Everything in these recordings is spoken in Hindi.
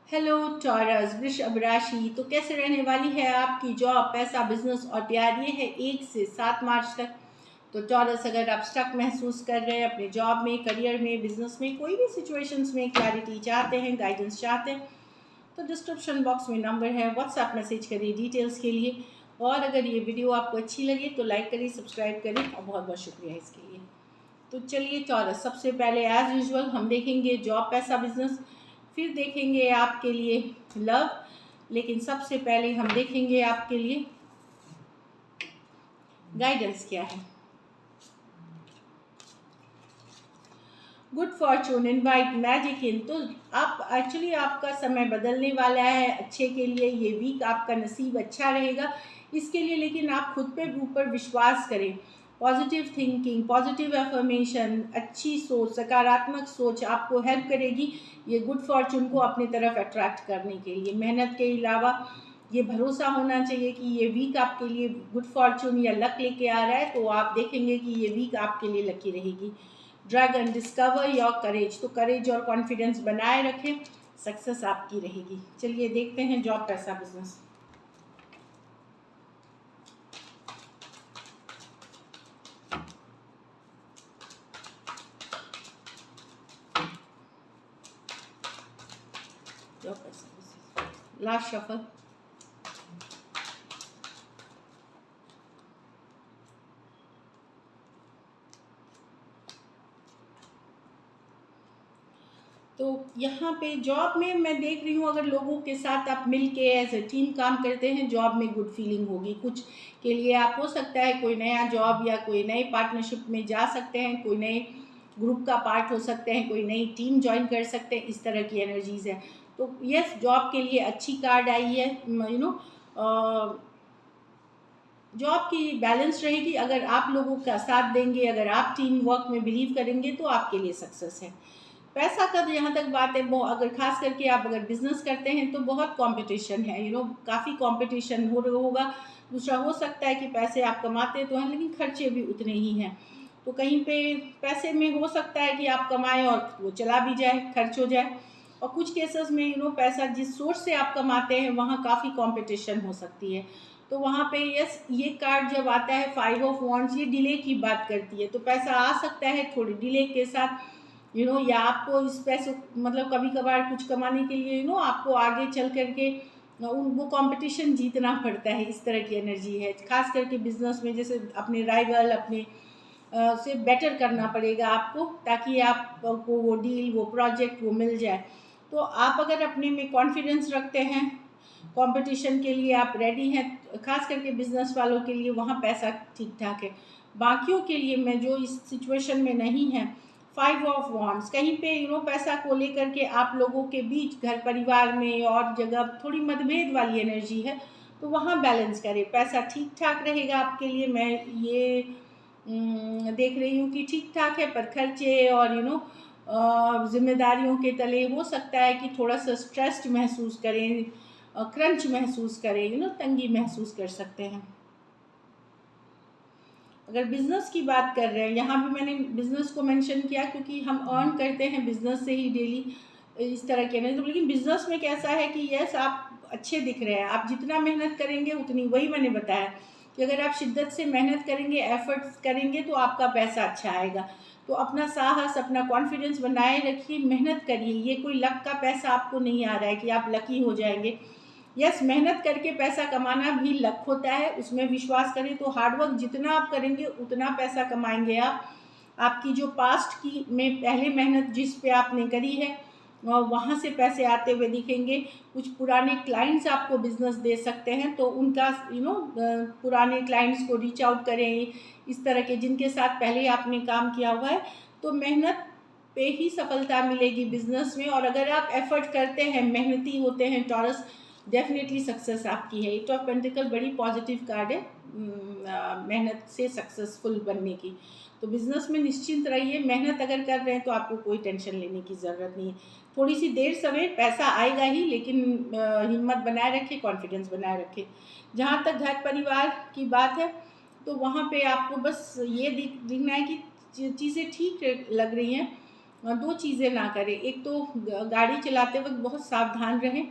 हेलो टॉरस वृषभ राशि। तो कैसे रहने वाली है आपकी जॉब, पैसा, बिजनेस और प्यार? ये है 1 से 7 मार्च तक। तो टॉरस, अगर आप स्टक महसूस कर रहे हैं अपने जॉब में, करियर में, बिजनेस में, कोई भी सिचुएशंस में क्लैरिटी चाहते हैं, गाइडेंस चाहते हैं, तो डिस्क्रिप्शन बॉक्स में नंबर है, व्हाट्सएप मैसेज करिए डिटेल्स के लिए। और अगर ये वीडियो आपको अच्छी लगे तो लाइक करिए, सब्सक्राइब करिए, और बहुत बहुत शुक्रिया इसके लिए। तो चलिए टॉरस, सबसे पहले एज यूजुअल हम देखेंगे जॉब, पैसा, बिजनेस, फिर देखेंगे आपके लिए लव, लेकिन सबसे पहले हम देखेंगे आपके लिए गाइडेंस क्या है। गुड फॉर्चून, इनवाइट, मैजिक इन। तो आप एक्चुअली आपका समय बदलने वाला है अच्छे के लिए। ये वीक आपका नसीब अच्छा रहेगा इसके लिए, लेकिन आप खुद पे ऊपर विश्वास करें। पॉजिटिव थिंकिंग, पॉजिटिव एफर्मेशन, अच्छी सोच, सकारात्मक सोच आपको हेल्प करेगी ये गुड फॉर्चून को अपनी तरफ अट्रैक्ट करने के लिए। मेहनत के अलावा ये भरोसा होना चाहिए कि ये वीक आपके लिए गुड फॉर्चून या लक लेके आ रहा है, तो आप देखेंगे कि ये वीक आपके लिए लकी रहेगी। ड्रैगन, डिस्कवर योर करेज। तो करेज और कॉन्फिडेंस बनाए रखें, सक्सेस आपकी रहेगी। चलिए देखते हैं जॉब, पैसा, बिजनेस। जॉब, पैसा, बिजनेस, लास्ट शफल। तो यहाँ पे जॉब में मैं देख रही हूँ, अगर लोगों के साथ आप मिल के एज ए टीम काम करते हैं, जॉब में गुड फीलिंग होगी। कुछ के लिए आप हो सकता है कोई नया जॉब या कोई नए पार्टनरशिप में जा सकते हैं, कोई नए ग्रुप का पार्ट हो सकते हैं, कोई नई टीम ज्वाइन कर सकते हैं, इस तरह की एनर्जीज है। तो यस, जॉब के लिए अच्छी कार्ड आई है। जॉब की बैलेंस रहेगी। अगर आप लोगों का साथ देंगे, अगर आप टीम वर्क में बिलीव करेंगे तो आपके लिए सक्सेस है। पैसा का तो यहाँ तक बात है, वो अगर खास करके आप अगर बिजनेस करते हैं तो बहुत कंपटीशन है, काफ़ी कंपटीशन होगा। दूसरा, हो सकता है कि पैसे आप कमाते तो हैं लेकिन खर्चे भी उतने ही हैं। तो कहीं पे पैसे में हो सकता है कि आप कमाएं और वो चला भी जाए, खर्च हो जाए। और कुछ केसेस में पैसा जिस सोर्स से आप कमाते हैं वहाँ काफ़ी कंपटीशन हो सकती है। तो वहाँ पे यस, ये कार्ड जब आता है 5 ऑफ वॉन्ड्स, ये डिले की बात करती है। तो पैसा आ सकता है थोड़ी डिले के साथ, या आपको इस पैसे मतलब कभी कभार कुछ कमाने के लिए आपको आगे चल करके वो कंपटीशन जीतना पड़ता है। इस तरह की एनर्जी है, खास करके बिजनेस में। जैसे अपने राइवल, अपने से बेटर करना पड़ेगा आपको, ताकि आपको वो डील, वो प्रोजेक्ट वो मिल जाए। तो आप अगर अपने में कॉन्फिडेंस रखते हैं, कंपटीशन के लिए आप रेडी हैं, खास करके बिजनेस वालों के लिए वहाँ पैसा ठीक ठाक है। बाकियों के लिए मैं जो इस सिचुएशन में नहीं है, 5 ऑफ वॉन्ड्स, कहीं पे पैसा को लेकर के आप लोगों के बीच घर परिवार में और जगह थोड़ी मतभेद वाली एनर्जी है। तो वहाँ बैलेंस करें, पैसा ठीक ठाक रहेगा आपके लिए। मैं ये देख रही हूँ कि ठीक ठाक है, पर खर्चे और जिम्मेदारियों के तले हो सकता है कि थोड़ा सा स्ट्रेस्ड महसूस करें, क्रंच महसूस करें, तंगी महसूस कर सकते हैं। अगर बिजनेस की बात कर रहे हैं, यहाँ भी मैंने बिजनेस को मेंशन किया क्योंकि हम अर्न करते हैं बिजनेस से ही डेली, इस तरह के नहीं। तो लेकिन बिजनेस में कैसा है कि यस, आप अच्छे दिख रहे हैं, आप जितना मेहनत करेंगे उतनी, वही मैंने बताया कि अगर आप शिद्दत से मेहनत करेंगे, एफर्ट्स करेंगे तो आपका पैसा अच्छा आएगा। तो अपना साहस, अपना कॉन्फिडेंस बनाए रखिए, मेहनत करिए। ये कोई लक का पैसा आपको नहीं आ रहा है कि आप लकी हो जाएंगे। यस, मेहनत करके पैसा कमाना भी लक होता है, उसमें विश्वास करें। तो हार्डवर्क जितना आप करेंगे उतना पैसा कमाएंगे आप। आपकी जो पास्ट की में पहले मेहनत जिस पे आपने करी है वहाँ से पैसे आते हुए दिखेंगे। कुछ पुराने क्लाइंट्स आपको बिजनेस दे सकते हैं, तो उनका पुराने क्लाइंट्स को रीच आउट करें, इस तरह के जिनके साथ पहले आपने काम किया हुआ है। तो मेहनत पे ही सफलता मिलेगी बिजनेस में। और अगर आप एफर्ट करते हैं, मेहनती होते हैं टॉरस, डेफिनेटली सक्सेस आपकी है। 8 ऑफ पेंटिकल बड़ी पॉजिटिव कार्ड है मेहनत से सक्सेसफुल बनने की। तो बिजनेस में निश्चिंत रहिए, मेहनत अगर कर रहे हैं तो आपको कोई टेंशन लेने की ज़रूरत नहीं है। थोड़ी सी देर सवेर पैसा आएगा ही, लेकिन हिम्मत बनाए रखें, कॉन्फिडेंस बनाए रखें। जहाँ तक घर परिवार की बात है, तो वहाँ पे आपको बस ये दिखना है कि चीज़ें ठीक लग रही हैं। दो चीज़ें ना करें। एक तो गाड़ी चलाते वक्त बहुत सावधान रहें,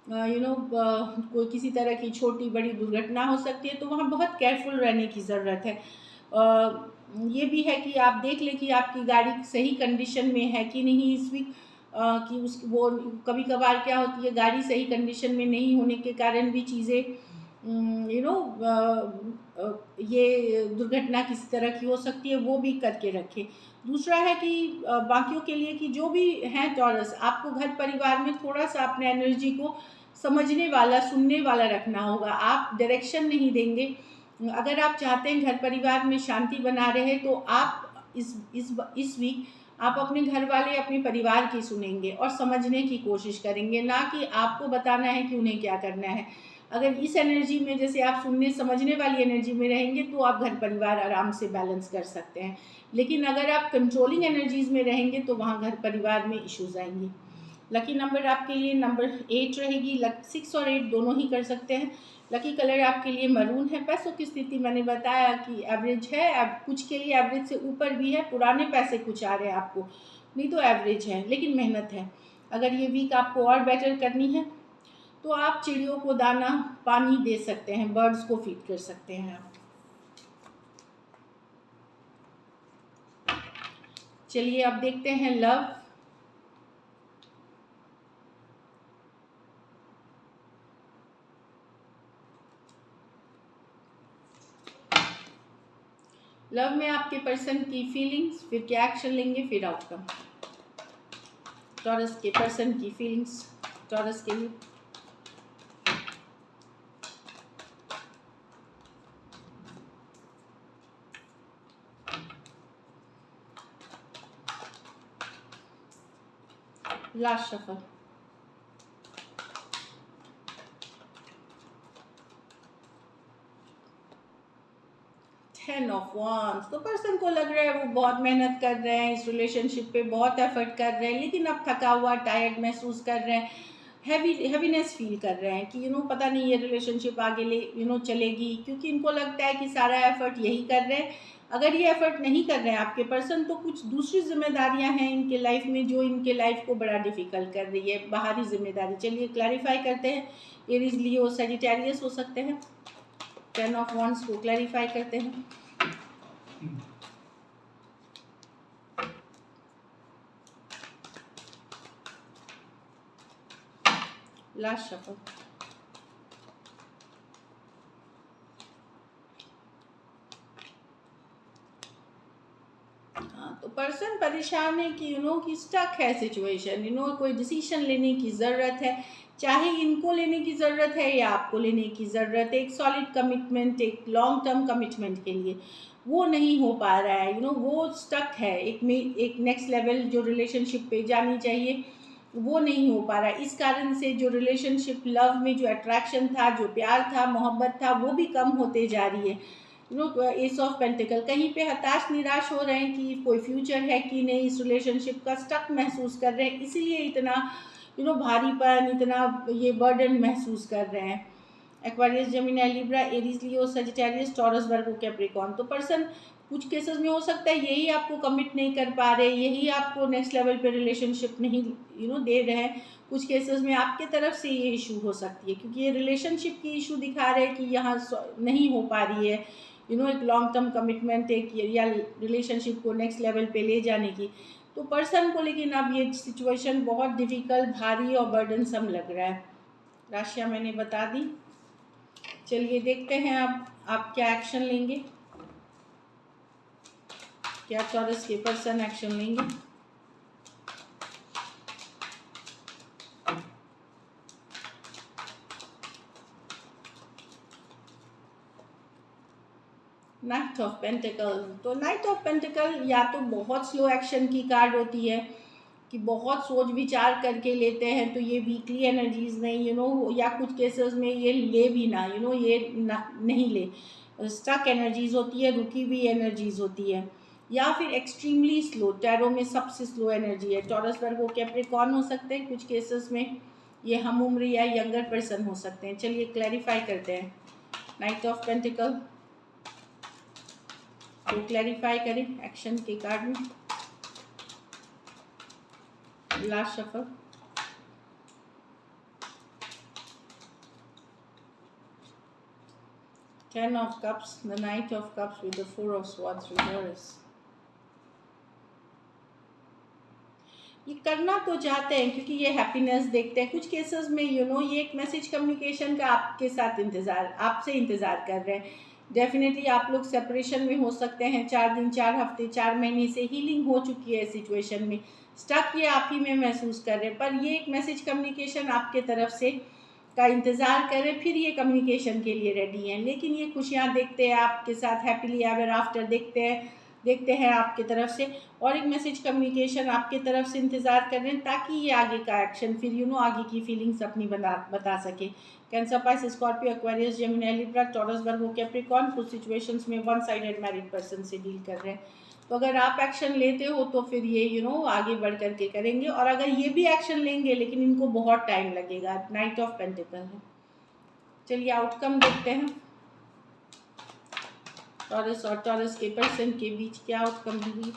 कोई किसी तरह की छोटी बड़ी दुर्घटना हो सकती है, तो वहाँ बहुत केयरफुल रहने की ज़रूरत है। ये भी है कि आप देख लें कि आपकी गाड़ी सही कंडीशन में है कि नहीं इस वीक, कि उस वो कभी कभार क्या होती है, गाड़ी सही कंडीशन में नहीं होने के कारण भी चीज़ें ये दुर्घटना किसी तरह की हो सकती है, वो भी करके रखें। दूसरा है कि बाकियों के लिए कि जो भी हैं टॉरस, आपको घर परिवार में थोड़ा सा अपने एनर्जी को समझने वाला, सुनने वाला रखना होगा। आप डायरेक्शन नहीं देंगे। अगर आप चाहते हैं घर परिवार में शांति बना रहे, तो आप इस वीक आप अपने घर वाले, अपने परिवार की सुनेंगे और समझने की कोशिश करेंगे, ना कि आपको बताना है कि उन्हें क्या करना है। अगर इस एनर्जी में, जैसे आप सुनने समझने वाली एनर्जी में रहेंगे, तो आप घर परिवार आराम से बैलेंस कर सकते हैं। लेकिन अगर आप कंट्रोलिंग एनर्जीज में रहेंगे, तो वहाँ घर परिवार में इश्यूज आएंगी। लकी नंबर आपके लिए नंबर 8 रहेगी। 6 और 8 दोनों ही कर सकते हैं। लकी कलर आपके लिए मरून है। पैसों की स्थिति मैंने बताया कि एवरेज है, कुछ के लिए एवरेज से ऊपर भी है। पुराने पैसे कुछ आ रहे हैं आपको, नहीं तो एवरेज है, लेकिन मेहनत है। अगर ये वीक आपको और बेटर करनी है, तो आप चिड़ियों को दाना पानी दे सकते हैं, बर्ड्स को फीड कर सकते हैं आप। चलिए अब देखते हैं लव। लव में आपके पर्सन की फीलिंग्स, फिर क्या एक्शन लेंगे, फिर आउटकम। टॉरस के पर्सन की फीलिंग्स टॉरस के लिए। Last shuffle. 10 of wands. तो पर्सन को लग रहा है वो बहुत मेहनत कर रहे हैं, इस रिलेशनशिप पे बहुत एफर्ट कर रहे हैं, लेकिन अब थका हुआ, टायर्ड महसूस कर रहे हैं, हैवीनेस फील कर रहे हैं कि पता नहीं ये रिलेशनशिप आगे चलेगी, क्योंकि इनको लगता है कि सारा एफर्ट यही कर रहे हैं। अगर ये एफर्ट नहीं कर रहे हैं आपके पर्सन, तो कुछ दूसरी जिम्मेदारियां हैं इनके लाइफ में जो इनके लाइफ को बड़ा डिफिकल्ट कर रही है, बाहरी जिम्मेदारी। चलिए क्लैरिफाई करते हैं। एरीज, लियो, सजिटेरियस हो सकते हैं। 10 ऑफ वांड्स को क्लैरिफाई करते हैं। Last shuffle. हाँ, तो पर्सन परेशान है कि कि स्टक है सिचुएशन, कोई डिसीजन लेने की ज़रूरत है, चाहे इनको लेने की ज़रूरत है या आपको लेने की ज़रूरत है। एक सॉलिड कमिटमेंट, एक लॉन्ग टर्म कमिटमेंट के लिए वो नहीं हो पा रहा है। वो स्टक है, एक नेक्स्ट लेवल जो रिलेशनशिप पे जानी चाहिए वो नहीं हो पा रहा है। इस कारण से जो रिलेशनशिप, लव में जो अट्रैक्शन था, जो प्यार था, मोहब्बत था, वो भी कम होते जा रही है। एस ऑफ पेंटिकल, कहीं पे हताश निराश हो रहे हैं कि कोई फ्यूचर है कि नहीं, इस रिलेशनशिप का स्टक महसूस कर रहे हैं, इसीलिए इतना भारीपन, इतना ये बर्डन महसूस कर रहे हैं। Aquarius, Gemini, Libra, Aries, Leo, Sagittarius, taurus, Virgo, Capricorn. तो पर्सन कुछ केसेस में हो सकता है यही आपको कमिट नहीं कर पा रहे, यही आपको नेक्स्ट लेवल पे रिलेशनशिप नहीं दे रहे हैं। कुछ केसेस में आपके तरफ से ये इशू हो सकती है, क्योंकि ये रिलेशनशिप की इशू दिखा रहे हैं कि यहाँ नहीं हो पा रही है एक लॉन्ग टर्म कमिटमेंट, एक या रिलेशनशिप को नेक्स्ट लेवल पे ले जाने की। तो पर्सन को लेकिन अब ये सिचुएशन बहुत डिफ़िकल्ट, भारी और बर्डनसम लग रहा है। राशियाँ मैंने बता दी। चलिए देखते हैं अब आप क्या एक्शन लेंगे, क्या टॉरस के पर्सन एक्शन लेंगे। Night of pentacle. तो नाइट ऑफ पेंटिकल या तो बहुत स्लो एक्शन की कार्ड होती है कि बहुत सोच विचार करके लेते हैं, तो ये वीकली एनर्जीज नहीं, या कुछ केसेस में ये ले भी ना, ये नहीं ले, स्टक एनर्जीज होती है, रुकी हुई एनर्जीज होती है। या फिर एक्सट्रीमली स्लो, टैरो में सबसे स्लो एनर्जी है। टॉरस, वर्गो, कैप्रिकॉर्न हो सकते हैं कुछ केसेस में, ये हम उम्र या यंगर पर्सन हो सकते हैं। चलिए क्लैरिफाई करते हैं। नाइट ऑफ पेंटिकल तो क्लैरिफाई करें एक्शन के कार्ड में। Last shuffle. Ten of Cups, the Knight of Cups with the Four of Swords reverse। ये करना तो चाहते हैं क्योंकि ये हैप्पीनेस देखते हैं। कुछ केसेस में ये एक मैसेज कम्युनिकेशन का आपके साथ आपसे इंतज़ार कर रहे हैं। डेफिनेटली आप लोग सेपरेशन में हो सकते हैं। 4 दिन, 4 हफ्ते, 4 महीने से हीलिंग हो चुकी है सिचुएशन में। स्टक ये आप ही में महसूस कर रहे हैं, पर ये एक मैसेज कम्युनिकेशन आपके तरफ से का इंतज़ार कर रहे हैं, फिर ये कम्युनिकेशन के लिए रेडी हैं। लेकिन ये खुशियाँ देखते हैं आपके साथ, हैप्पीली एवर आफ्टर देखते हैं आपके तरफ से। और एक मैसेज कम्युनिकेशन आपके तरफ से इंतज़ार कर रहे हैं ताकि ये आगे का एक्शन फिर आगे की फीलिंग्स अपनी बता सके। Cancer, Pisces, Scorpio, Aquarius, Gemini, Libra, Taurus, Virgo, Capricorn कुछ सिचुएशंस में वन साइडेड मैरिड पर्सन से डील कर रहे हैं। तो अगर आप एक्शन लेते हो तो फिर ये आगे बढ़ करके करेंगे, और अगर ये भी एक्शन लेंगे लेकिन इनको बहुत टाइम लगेगा। नाइट ऑफ पेंटिकल है। चलिए आउटकम देखते हैं। टॉरस और टॉरस के पर्सन के बीच क्या आउटकम होगी।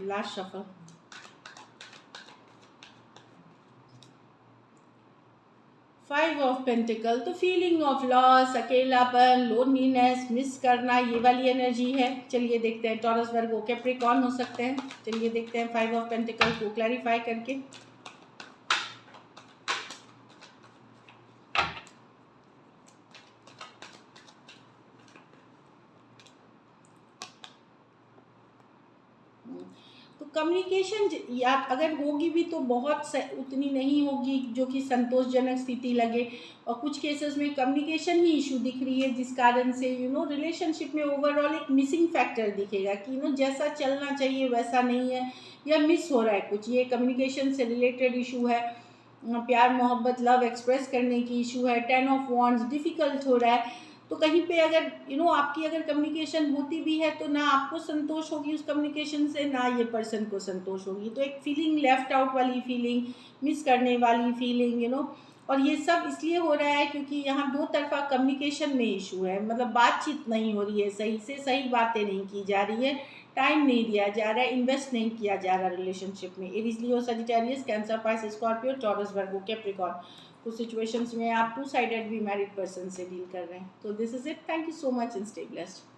Last shuffle. Five of pentacle, तो फीलिंग ऑफ लॉस, अकेलापन, लोनलीनेस, मिस करना, ये वाली एनर्जी है। चलिए देखते हैं। टॉरस, वर्गो, कैप्रिकॉर्न हो सकते हैं। चलिए देखते हैं फाइव ऑफ पेंटिकल को क्लैरिफाई करके। तो कम्युनिकेशन या अगर होगी भी तो बहुत उतनी नहीं होगी जो कि संतोषजनक स्थिति लगे, और कुछ केसेस में कम्युनिकेशन ही इशू दिख रही है, जिस कारण से रिलेशनशिप में ओवरऑल एक मिसिंग फैक्टर दिखेगा कि जैसा चलना चाहिए वैसा नहीं है, या मिस हो रहा है कुछ। ये कम्युनिकेशन से रिलेटेड इशू है। प्यार, मोहब्बत, लव एक्सप्रेस करने की इशू है। 10 ऑफ वॉन्ड्स, डिफ़िकल्ट हो रहा है। तो कहीं पे अगर आपकी अगर कम्युनिकेशन होती भी है तो ना आपको संतोष होगी उस कम्युनिकेशन से, ना ये पर्सन को संतोष होगी। तो एक फीलिंग, लेफ्ट आउट वाली फीलिंग, मिस करने वाली फीलिंग और ये सब इसलिए हो रहा है क्योंकि यहाँ दो तरफा कम्युनिकेशन में इशू है। मतलब बातचीत नहीं हो रही है, सही से सही बातें नहीं की जा रही है, टाइम नहीं दिया जा रहा है, इन्वेस्ट नहीं किया जा रहा रिलेशनशिप में। Aries, Leo, Sagittarius, Cancer, Pisces, Scorpio, Taurus, Virgo, Capricorn कुछ सिचुएशंस में आप टू साइडेड भी मैरिड पर्सन से डील कर रहे हैं। तो this is it. Thank you so much and stay blessed.